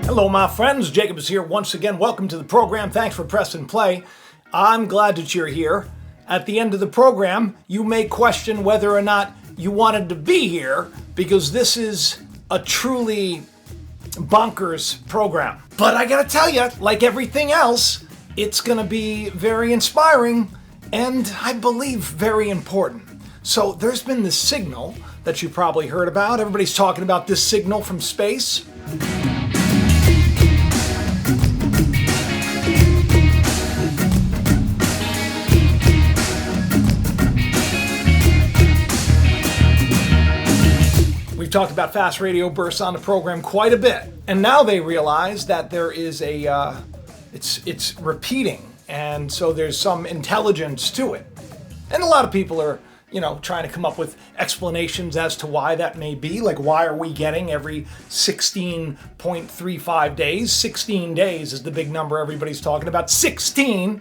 Hello, my friends. Jacob is here once again. Welcome to the program. Thanks for pressing play. I'm glad that you're here. At the end of the program, you may question whether or not you wanted to be here because this is a truly bonkers program. But I gotta tell you, like everything else, it's gonna be very inspiring and I believe very important. So there's been this signal that you probably heard about. Everybody's talking about this signal from space. We've talked about fast radio bursts on the program quite a bit, and now they realize that there is it's repeating, and so there's some intelligence to it. And a lot of people are, trying to come up with explanations as to why that may be. Like, why are we getting every 16.35 days? 16 days is the big number everybody's talking about. 16.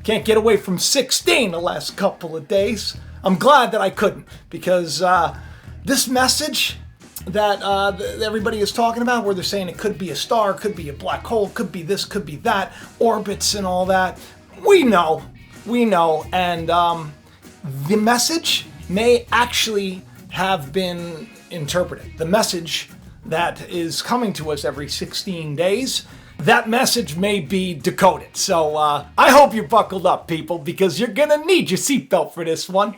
Can't get away from 16 the last couple of days. I'm glad that I couldn't, because this message that everybody is talking about, where they're saying it could be a star, could be a black hole, could be this, could be that, orbits and all that, we know, and the message may actually have been interpreted. The message that is coming to us every 16 days, that message may be decoded. So I hope you're buckled up, people, because you're gonna need your seatbelt for this one.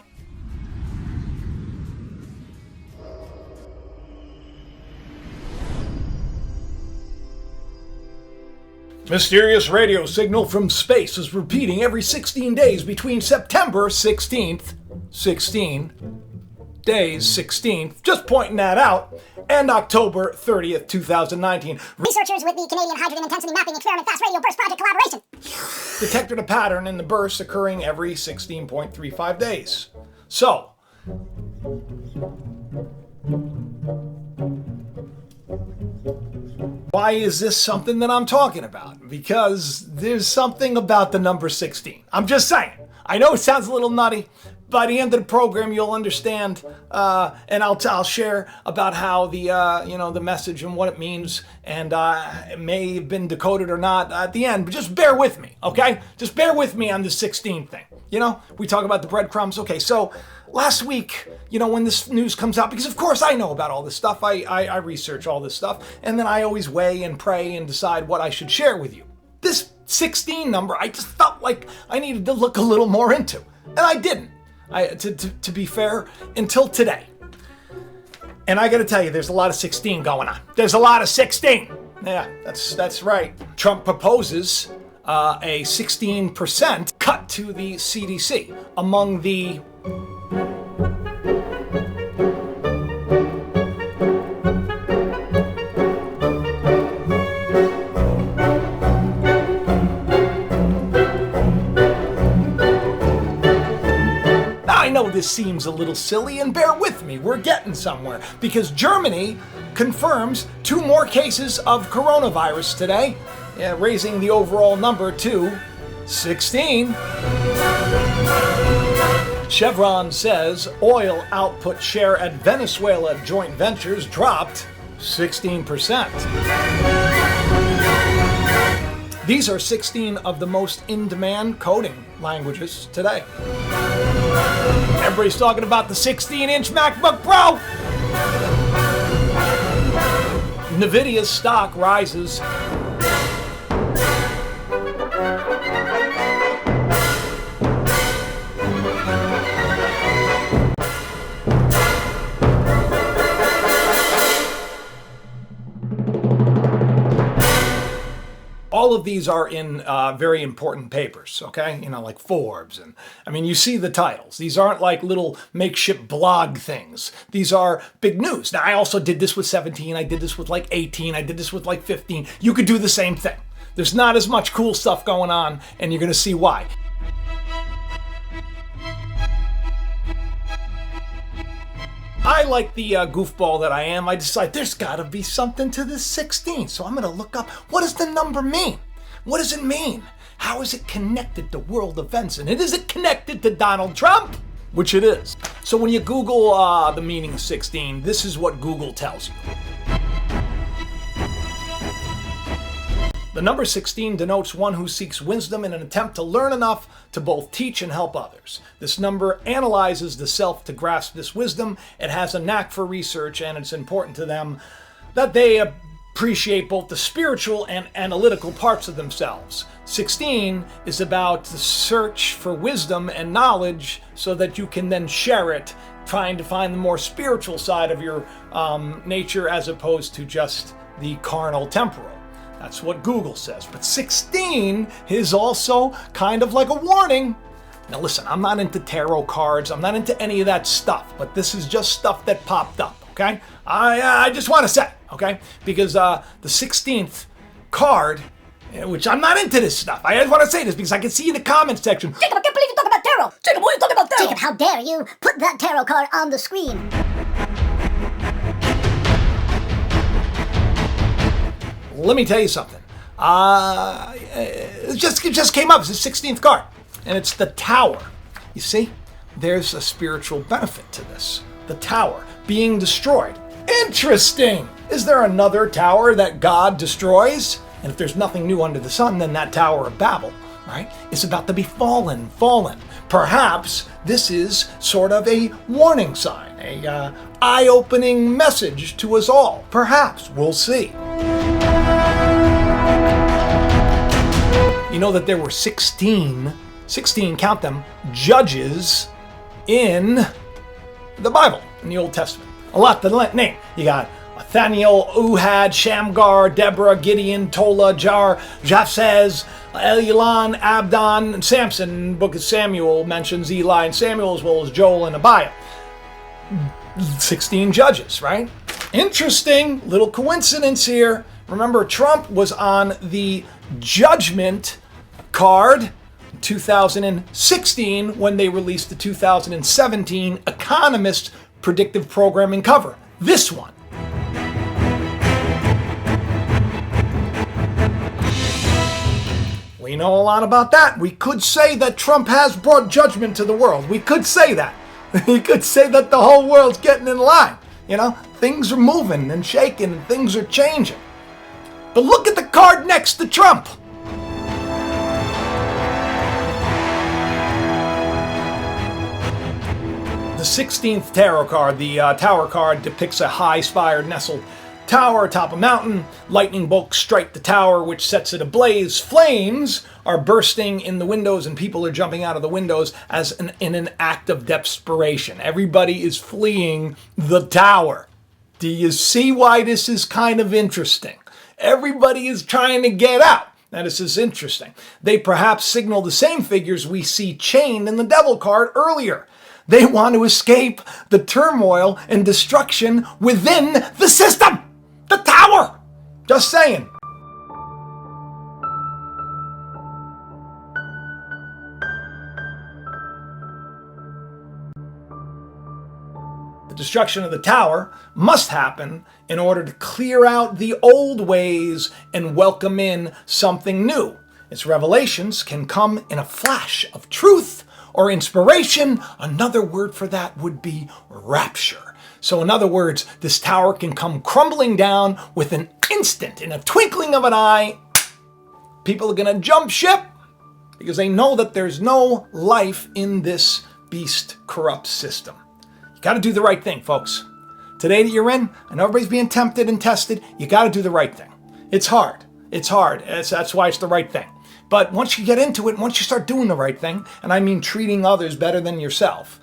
Mysterious radio signal from space is repeating every 16 days between September 16th, 16 days, 16th, just pointing that out, and October 30th, 2019. Researchers with the Canadian Hydrogen Intensity Mapping Experiment Fast Radio Burst Project collaboration detected a pattern in the bursts occurring every 16.35 days. So, why is this something that I'm talking about? Because there's something about the number 16. I'm just saying. I know it sounds a little nutty. By the end of the program, you'll understand, and I'll share about how the message and what it means, and it may have been decoded or not at the end. But just bear with me, okay? Just bear with me on the 16 thing. We talk about the breadcrumbs. Okay, so last week, when this news comes out, because of course I know about all this stuff, I research all this stuff, and then I always weigh and pray and decide what I should share with you. This 16 number, I just felt like I needed to look a little more into, and I didn't. To be fair, until today. And I gotta tell you, there's a lot of 16 going on. There's a lot of 16. Yeah, that's right. Trump proposes a 16% cut to the CDC among the I know this seems a little silly, and bear with me, we're getting somewhere, because Germany confirms 2 more cases of coronavirus today, raising the overall number to 16. Chevron says oil output share at Venezuela joint ventures dropped 16%. These are 16 of the most in-demand coding languages today. Everybody's talking about the 16-inch MacBook Pro. Nvidia's stock rises. All of these are in very important papers, okay? Like Forbes. And you see the titles. These aren't like little makeshift blog things. These are big news. Now, I also did this with 17. I did this with like 18. I did this with like 15. You could do the same thing. There's not as much cool stuff going on, and you're going to see why. I, like the goofball that I am, I decide there's got to be something to this 16. So I'm going to look up, what does the number mean? What does it mean? How is it connected to world events? And is it connected to Donald Trump? Which it is. So when you Google the meaning of 16, this is what Google tells you. The number 16 denotes one who seeks wisdom in an attempt to learn enough to both teach and help others. This number analyzes the self to grasp this wisdom. It has a knack for research, and it's important to them that they appreciate both the spiritual and analytical parts of themselves. 16 is about the search for wisdom and knowledge so that you can then share it, trying to find the more spiritual side of your nature as opposed to just the carnal temporal. That's what Google says. But 16 is also kind of like a warning. Now listen, I'm not into tarot cards. I'm not into any of that stuff. But this is just stuff that popped up, okay? I just want to say, okay? Because the 16th card, which I'm not into this stuff. I just want to say this because I can see in the comments section. Jacob, I can't believe you talk about tarot. Jacob, what are you talking about tarot? Jacob, how dare you put that tarot card on the screen? Let me tell you something. It just came up. It's the 16th card. And it's the Tower. You see, there's a spiritual benefit to this. The Tower being destroyed. Interesting. Is there another tower that God destroys? And if there's nothing new under the sun, then that Tower of Babel, right, is about to be fallen. Perhaps this is sort of a warning sign, a eye-opening message to us all. Perhaps. We'll see. You know that there were 16, count them, judges in the Bible, in the Old Testament. A lot to name. You got Nathaniel, Uhad, Shamgar, Deborah, Gideon, Tola, Jar, Japhsez, Elon, Abdon, and Samson. The book of Samuel mentions Eli and Samuel as well as Joel and Abiah. 16 judges, right? Interesting little coincidence here. Remember, Trump was on the judgment card in 2016 when they released the 2017 Economist predictive programming cover. This one. We know a lot about that. We could say that Trump has brought judgment to the world. We could say that. We could say that the whole world's getting in line. You know, things are moving and shaking and things are changing. But look at the card next to Trump. The 16th tarot card, the Tower card, depicts a high-spired nestled tower atop a mountain. Lightning bolts strike the tower, which sets it ablaze. Flames are bursting in the windows, and people are jumping out of the windows in an act of desperation. Everybody is fleeing the tower. Do you see why this is kind of interesting? Everybody is trying to get out. Now, this is interesting. They perhaps signal the same figures we see chained in the Devil card earlier. They want to escape the turmoil and destruction within the system. The tower. Just saying. The destruction of the tower must happen in order to clear out the old ways and welcome in something new. Its revelations can come in a flash of truth or inspiration. Another word for that would be rapture. So in other words, this tower can come crumbling down with an instant, in a twinkling of an eye. People are going to jump ship because they know that there's no life in this beast corrupt system. You got to do the right thing, folks. Today that you're in, I know everybody's being tempted and tested. You got to do the right thing. It's hard. That's why it's the right thing. But once you get into it, once you start doing the right thing, and I mean treating others better than yourself,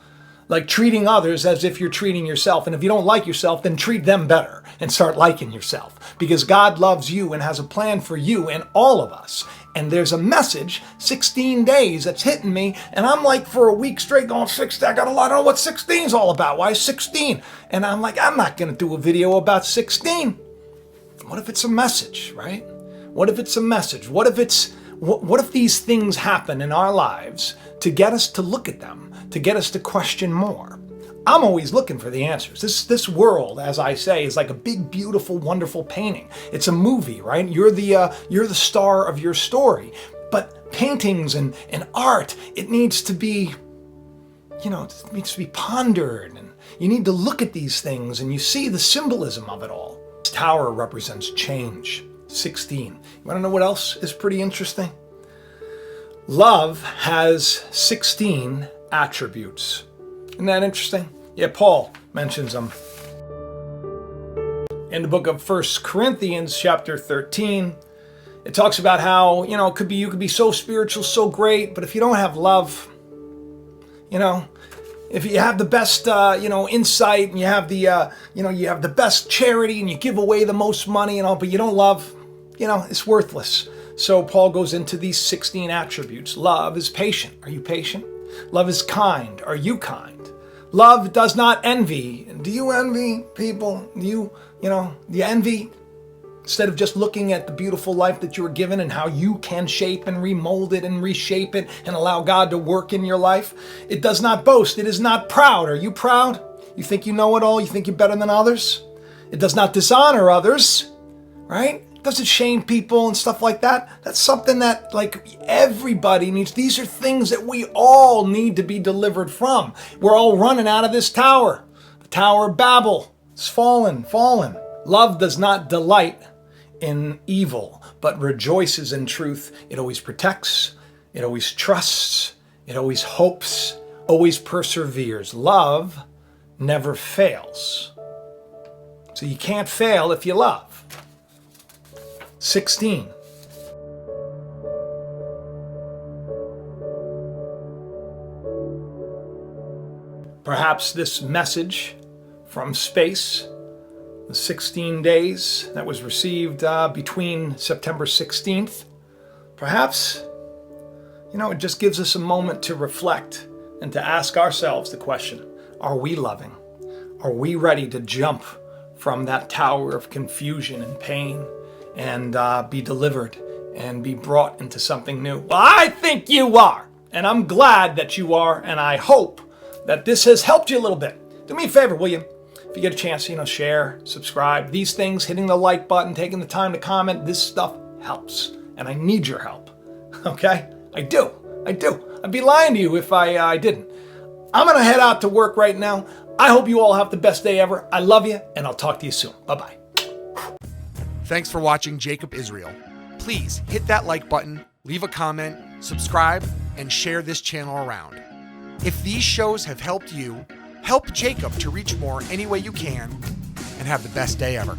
like treating others as if you're treating yourself. And if you don't like yourself, then treat them better and start liking yourself. Because God loves you and has a plan for you and all of us. And there's a message, 16 days, that's hitting me. And I'm like, for a week straight going, 16, I don't know what 16 is all about. Why 16? And I'm like, I'm not going to do a video about 16. What if it's a message, right? What if it's a message? What if these things happen in our lives to get us to look at them, to get us to question more? I'm always looking for the answers. This world, as I say, is like a big, beautiful, wonderful painting. It's a movie, right? You're the star of your story. But paintings and art, it needs to be, it needs to be pondered, and you need to look at these things and you see the symbolism of it all. This tower represents change. 16. You want to know what else is pretty interesting? Love has 16 attributes. Isn't that interesting? Yeah, Paul mentions them. In the book of 1 Corinthians chapter 13, it talks about how, you could be, you could be so spiritual, so great, but if you don't have love, if you have the best, insight, and you have the, you have the best charity, and you give away the most money and all, but you don't love, it's worthless. So Paul goes into these 16 attributes. Love is patient. Are you patient? Love is kind. Are you kind? Love does not envy. Do you envy people? Do you envy? Instead of just looking at the beautiful life that you were given and how you can shape and remold it and reshape it and allow God to work in your life. It does not boast. It is not proud. Are you proud? You think you know it all? You think you're better than others? It does not dishonor others, right? It doesn't shame people and stuff like that. That's something that everybody needs. These are things that we all need to be delivered from. We're all running out of this tower. The Tower of Babel. It's fallen. Love does not delight in evil, but rejoices in truth. It always protects, it always trusts, it always hopes, always perseveres. Love never fails. So you can't fail if you love. 16. Perhaps this message from space, the 16 days that was received between September 16th, perhaps, it just gives us a moment to reflect and to ask ourselves the question, are we loving? Are we ready to jump from that tower of confusion and pain and be delivered and be brought into something new? Well, I think you are, and I'm glad that you are, and I hope that this has helped you a little bit. Do me a favor, will you? If you get a chance, share, subscribe. These things, hitting the like button, taking the time to comment, this stuff helps. And I need your help. Okay? I do. I'd be lying to you if I didn't. I'm going to head out to work right now. I hope you all have the best day ever. I love you, and I'll talk to you soon. Bye-bye. Thanks for watching Jacob Israel. Please hit that like button, leave a comment, subscribe, and share this channel around. If these shows have helped you, help Jacob to reach more any way you can, and have the best day ever.